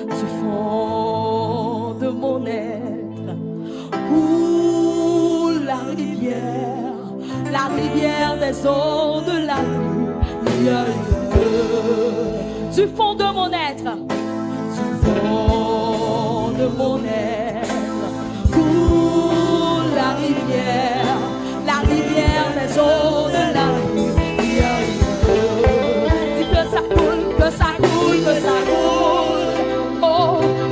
Du la rivière des eaux de la lumière. Du fond de mon être, du fond de mon être, coule la rivière des eaux de la lumière. Dis que ça coule, que ça coule, que ça coule. Oh,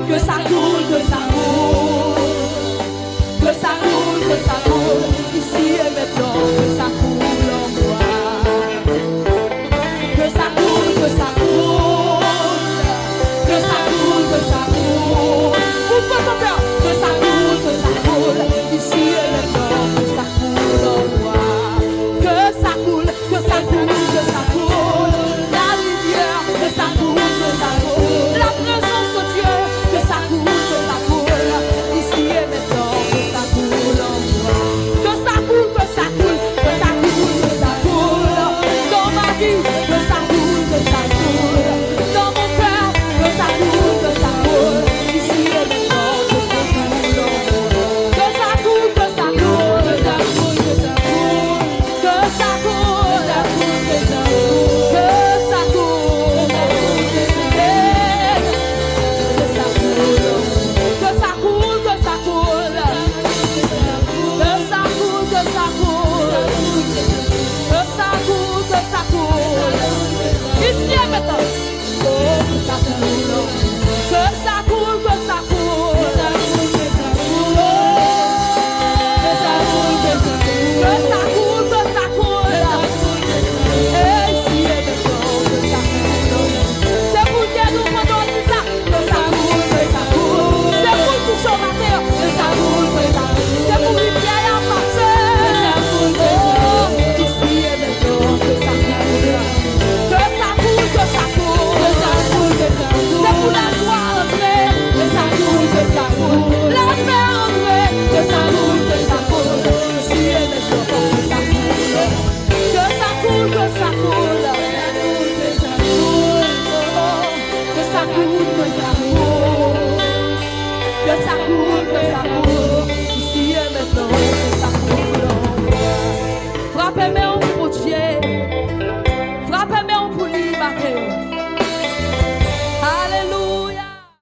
que ça coule, que ça coule. Que ça coule, que ça coule. Ici et maintenant, que ça coule en moi. Que ça coule, que ça coule. Que ça coule, que ça coule. Ouvre ton cœur. Que ça coule, ici et maintenant, que ça coule en moi. Que ça coule, que ça coule, que ça coule. La rivière, que ça coule, que ça coule. La présence de Dieu, que ça coule, ici et maintenant, que ça coule en moi. Que ça coule, que ça coule, que ça coule, que ça coule. Dans ma vie, que ça coule, que ça coule. Dans mon cœur, que ça coule, ici et maintenant, que ça coule en moi. Que ça coule, que ça coule, que ça coule, que ça coule. Que ça coule, que ça coule, que ça coule. Que ça coule, que ça coule, que ça coule. Que ça coule, que ça coule. Que ça coule, que ça coule. Ici et maintenant. Oh, que ça coule. Que ça coule, que ça coule. Oh, que ça coule, que ça coule. Que ça coule, que ça coule. Et ici et maintenant, que ça coule. C'est pour que nous demandons tout ça. Que ça coule, que ça coule. C'est pour tout chômage. Que ça coule, que ça coule. C'est pour lui qui est en passer. Oh, ici et maintenant, que ça coule. Que ça coule, que ça coule. Que ça coule, que ça coule. C'est pour la joie André. Que ça coule, que ça coule. La paix André. Que ça coule, que ça coule. Ici et maintenant, que ça coule. Que ça coule, que ça coule. Que ça coule, que ça coule. Que ça coule, que ça coule. Ici et maintenant, que ça coule. Frappez-moi.